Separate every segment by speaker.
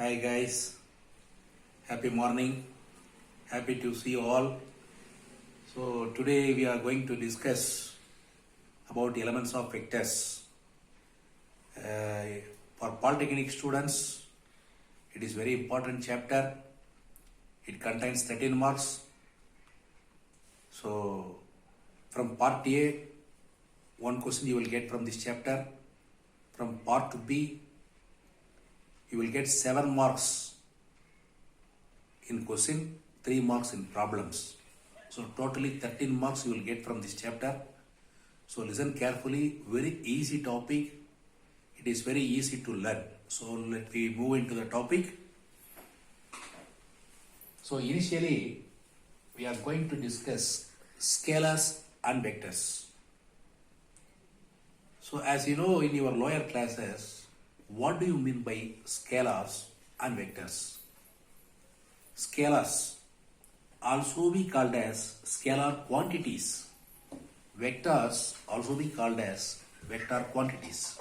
Speaker 1: Hi guys, happy morning, happy to see you all. So today we are going to discuss about the elements of vectors. For polytechnic students, it is very important chapter. It contains 13 marks. So from part A, one question you will get from this chapter. From part B, you will get 7 marks in question, 3 marks in problems. So totally 13 marks you will get from this chapter. So listen carefully, very easy topic. It is very easy to learn. So let me move into the topic. So initially, we are going to discuss scalars and vectors. So as you know in your lower classes, what do you mean by scalars and vectors? Scalars also be called as scalar quantities. Vectors also be called as vector quantities.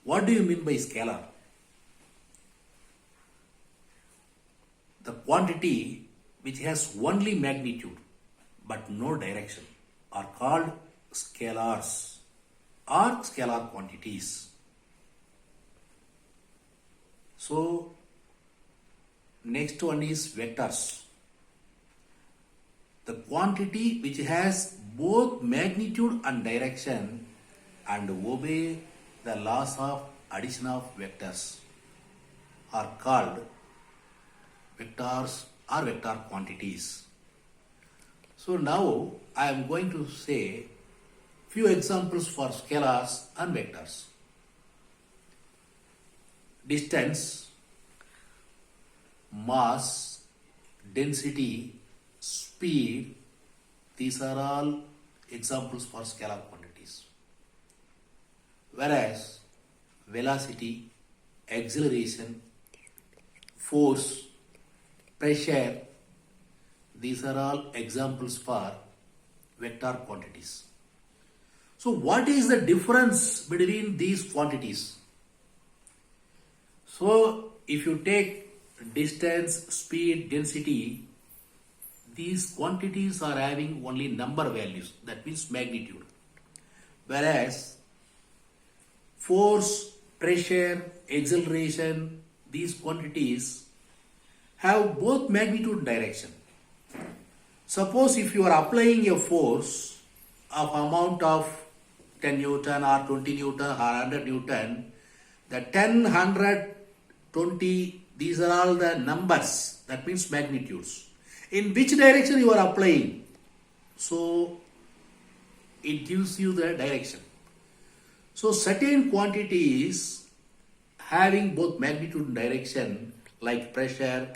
Speaker 1: What do you mean by scalar? The quantity which has only magnitude but no direction are called scalars or scalar quantities. So next one is vectors. The quantity which has both magnitude and direction and obey the laws of addition of vectors are called vectors or vector quantities. So now I am going to say few examples for scalars and vectors. Distance, mass, density, speed, these are all examples for scalar quantities. Whereas velocity, acceleration, force, pressure, these are all examples for vector quantities. So what is the difference between these quantities? So if you take distance, speed, density, these quantities are having only number values, that means magnitude. Whereas force, pressure, acceleration, these quantities have both magnitude and direction. Suppose if you are applying a force of amount of 10 Newton or 20 Newton or 100 Newton, the 10, 100, 20, these are all the numbers, that means magnitudes. In which direction you are applying? So it gives you the direction. So certain quantities having both magnitude and direction like pressure,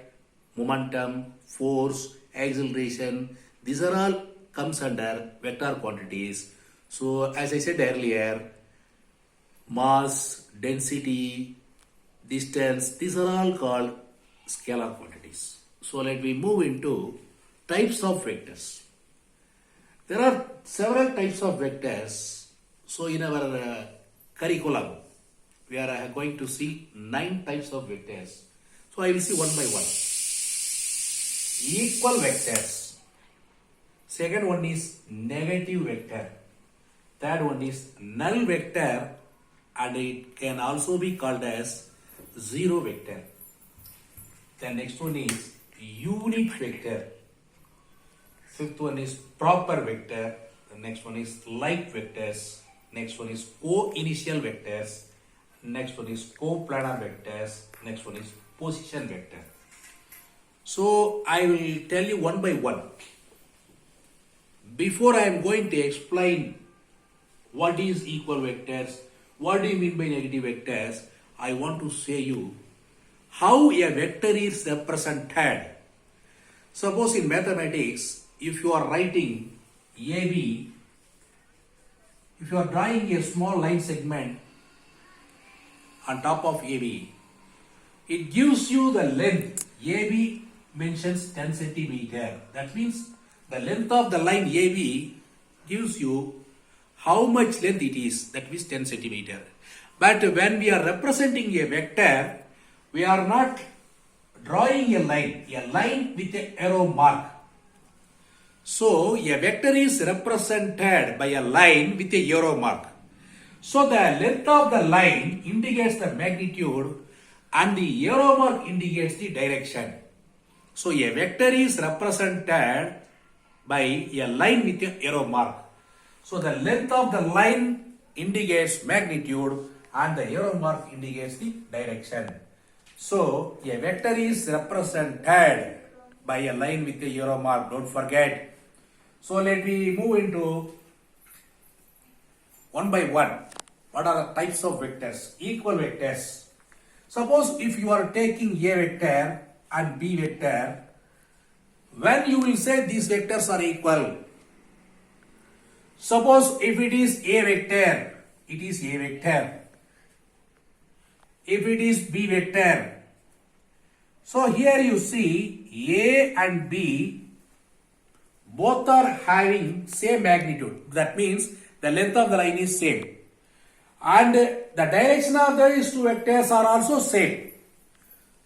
Speaker 1: momentum, force, acceleration, these are all comes under vector quantities. So as I said earlier, mass, density, distance, these are all called scalar quantities. So let me move into types of vectors. There are several types of vectors. So in our curriculum, we are going to see 9 types of vectors. So I will see one by one. Equal vectors. Second one is negative vector. Third one is null vector, and it can also be called as zero vector. The next one is unit vector. Fifth one is proper vector. The next one is like vectors. Next one is co-initial vectors. Next one is coplanar vectors. Next one is position vector. So I will tell you one by one. Before I am going to explain what is equal vectors, what do you mean by negative vectors, I want to say you how a vector is represented. Suppose in mathematics, if you are writing AB, if you are drawing a small line segment on top of AB, it gives you the length. AB mentions 10 centimeter. That means the length of the line AB gives you how much length it is, that means 10 centimeter. But when we are representing a vector, we are not drawing a line with an arrow mark. So a vector is represented by a line with a arrow mark. So the length of the line indicates the magnitude and the arrow mark indicates the direction. So a vector is represented by a line with an arrow mark. So the length of the line indicates magnitude and the arrow mark indicates the direction. So a vector is represented by a line with a arrow mark. Don't forget. So let me move into one by one. What are the types of vectors? Equal vectors. Suppose if you are taking A vector and B vector, when you will say these vectors are equal. Suppose if it is A vector, it is A vector. If it is B vector. So here you see A and B both are having same magnitude. That means the length of the line is same. And the direction of these two vectors are also same.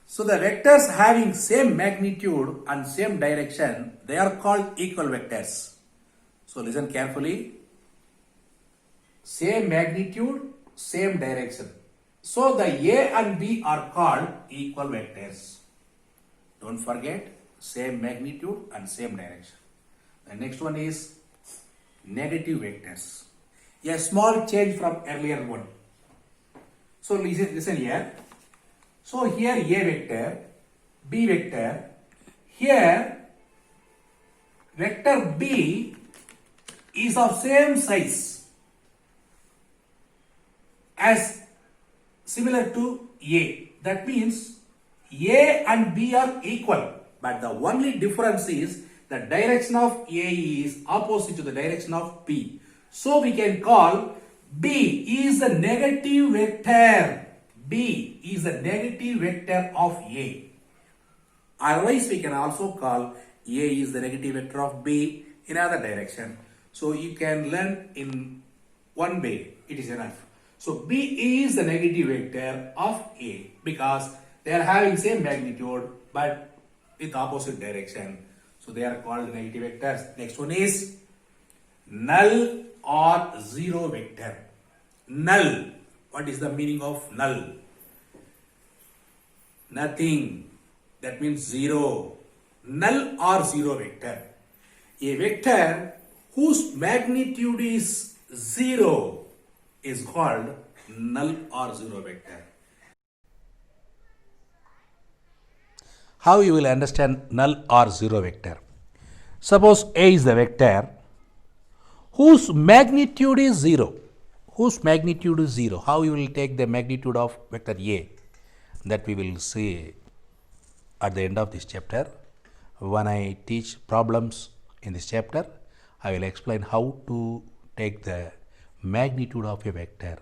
Speaker 1: So the vectors having same magnitude and same direction, they are called equal vectors. So listen carefully. Same magnitude, same direction. So the A and B are called equal vectors. Don't forget, same magnitude and same direction. The next one is negative vectors. A small change from earlier one. So listen here. So here A vector, B vector. Here vector B is of same size as similar to A. That means A and B are equal. But the only difference is the direction of A is opposite to the direction of B. So we can call B is the negative vector. B is the negative vector of A. Otherwise, we can also call A is the negative vector of B in other direction. So you can learn in one way. It is enough. So B is the negative vector of A because they are having same magnitude but with opposite direction. So they are called negative vectors. Next one is null or zero vector. Null. What is the meaning of null? Nothing. That means zero. Null or zero vector. A vector whose magnitude is zero is called null or zero vector. How you will understand null or zero vector? Suppose A is the vector whose magnitude is 0. Whose magnitude is 0. How you will take the magnitude of vector A? That we will see at the end of this chapter. When I teach problems in this chapter, I will explain how to take the magnitude of a vector.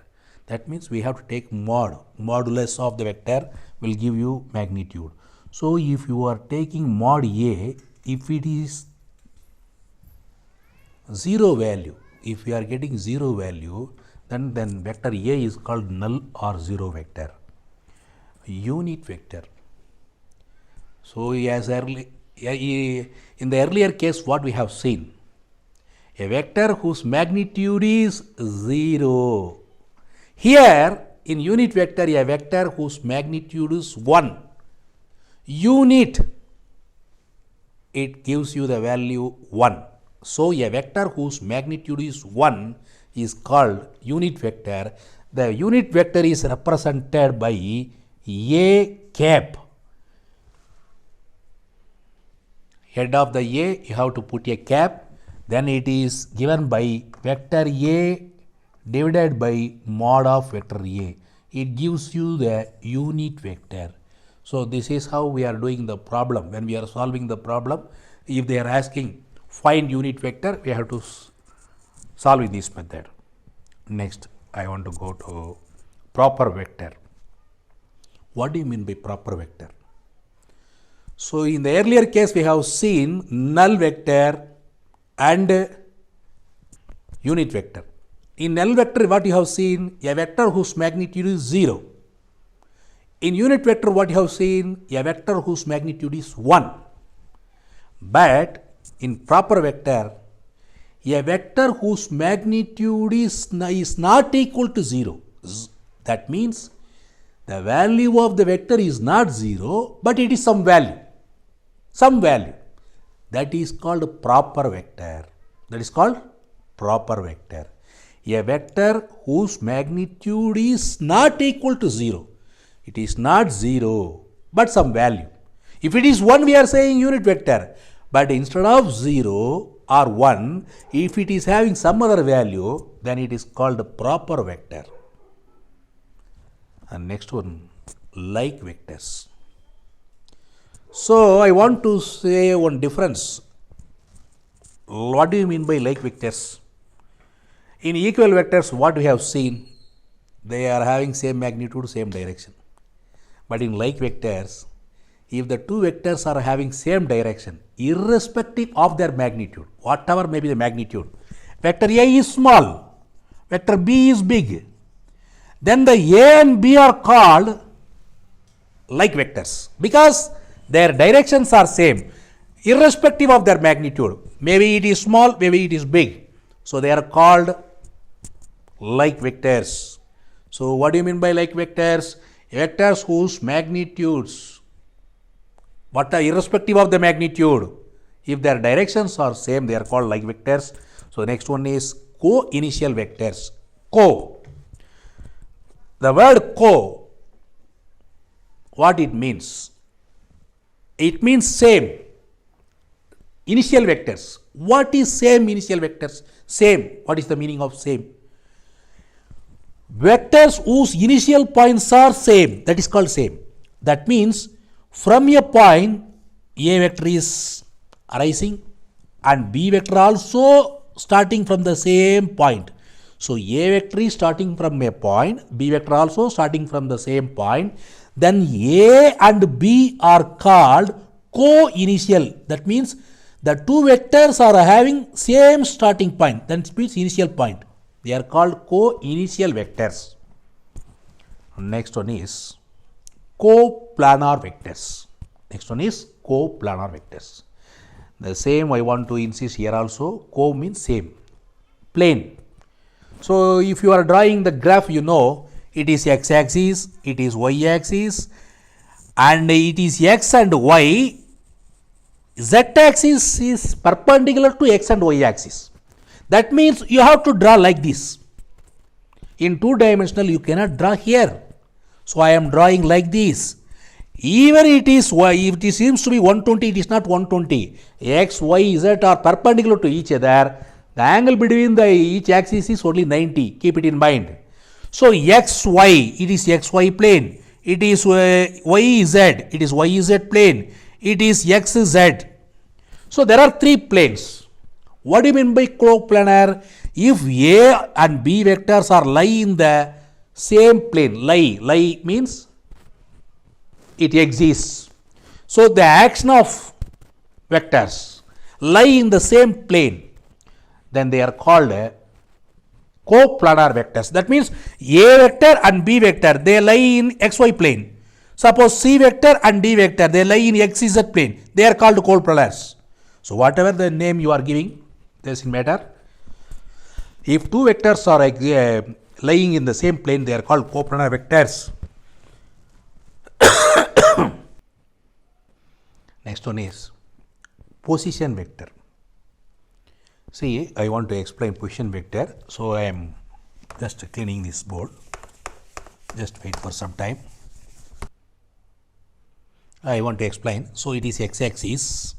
Speaker 1: That means we have to take modulus of the vector will give you magnitude. So if you are taking mod A, if it is 0 value, if we are getting 0 value, then vector A is called null or zero vector. Unit vector. So as early in the earlier case, what we have seen, a vector whose magnitude is 0. Here in unit vector, a vector whose magnitude is 1. Unit, it gives you the value 1. So a vector whose magnitude is 1 is called unit vector. The unit vector is represented by A cap. Head of the A, you have to put a cap. Then it is given by vector A divided by mod of vector A. It gives you the unit vector. So this is how we are doing the problem. When we are solving the problem, if they are asking find unit vector, we have to solve in this method. Next, I want to go to proper vector. What do you mean by proper vector? So in the earlier case, we have seen null vector and unit vector. In null vector, what you have seen? A vector whose magnitude is 0. In unit vector, what you have seen? A vector whose magnitude is 1. But in proper vector, a vector whose magnitude is not equal to 0. That means the value of the vector is not 0, but it is some value. Some value. That is called proper vector. That is called proper vector. A vector whose magnitude is not equal to 0. It is not 0, but some value. If it is 1, we are saying unit vector. But instead of 0 or 1, if it is having some other value, then it is called proper vector. And next one, like vectors. So, I want to say one difference. What do you mean by like vectors? In equal vectors, what we have seen, they are having same magnitude, same direction. But in like vectors, if the two vectors are having same direction, irrespective of their magnitude, whatever may be the magnitude, vector A is small, vector B is big, then the A and B are called like vectors because their directions are same, irrespective of their magnitude. Maybe it is small, maybe it is big. So, they are called like vectors. So, what do you mean by like vectors? Vectors whose magnitudes, what are irrespective of the magnitude, if their directions are same, they are called like vectors. So, next one is co-initial vectors. Co. The word co, what it means? It means same. Initial vectors. What is same initial vectors? Same. What is the meaning of same? Vectors whose initial points are same, that is called same. That means from a point, A vector is arising and B vector also starting from the same point. So, A vector is starting from a point, B vector also starting from the same point. Then A and B are called co-initial. That means the two vectors are having same starting point, that means initial point. They are called co-initial vectors. Next one is coplanar vectors. Next one is coplanar vectors. The same I want to insist here also. Co means same, plane. So, if you are drawing the graph, you know it is x-axis, it is y-axis, and it is x and y. Z-axis is perpendicular to x and y-axis. That means you have to draw like this. In two-dimensional, you cannot draw here. So, I am drawing like this. Even it is y, if it seems to be 120, it is not 120. X, y, z are perpendicular to each other. The angle between the each axis is only 90. Keep it in mind. So, x, y, it is x, y plane. It is y, z, it is y, z plane. It is x, z. So, there are three planes. What do you mean by coplanar? If A and B vectors are lie in the same plane, lie means it exists. So, the action of vectors lie in the same plane, then they are called coplanar vectors. That means A vector and B vector, they lie in xy plane. Suppose C vector and D vector, they lie in xz plane. They are called coplanars. So, whatever the name you are giving, doesn't matter. If two vectors are lying in the same plane, they are called coplanar vectors. Next one is position vector. See, I want to explain position vector. So, I am just cleaning this board. Just wait for some time. I want to explain. So, it is x-axis,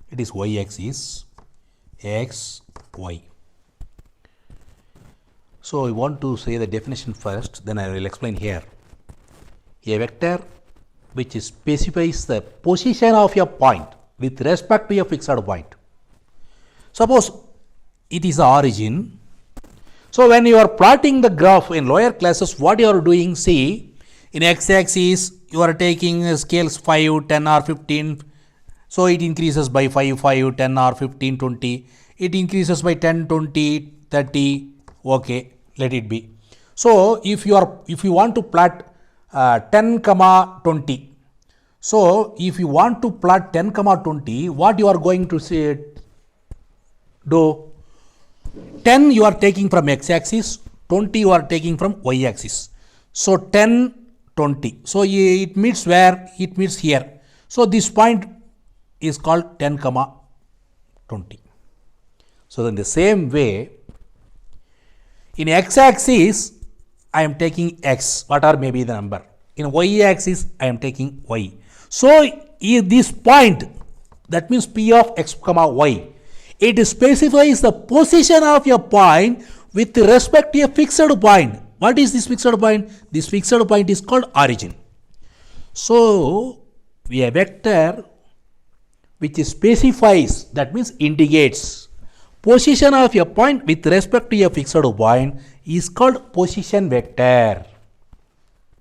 Speaker 1: it is y-axis, x, y. So, I want to say the definition first, then I will explain here. A vector which specifies the position of a point with respect to a fixed point. Suppose it is the origin. So, when you are plotting the graph in lower classes, what you are doing, see, in x-axis you are taking scales 5, 10 or 15. So, it increases by 5, 5, 10 or 15, 20. It increases by 10, 20, 30. Okay, let it be. So, if you want to plot 10 comma 20. So if you want to plot 10 comma 20, what you are going to say, do? 10 you are taking from x-axis, 20 you are taking from y-axis. So 10, 20. So it meets where? It meets here. So this point is called 10 comma 20. So in the same way, in x-axis I am taking x, whatever may be the number. In y-axis I am taking y. So this point, that means p of x comma y, it specifies the position of a point with respect to a fixed point. What is this fixed point? This fixed point is called origin. So a vector which specifies, that means indicates, position of a point with respect to a fixed point is called position vector.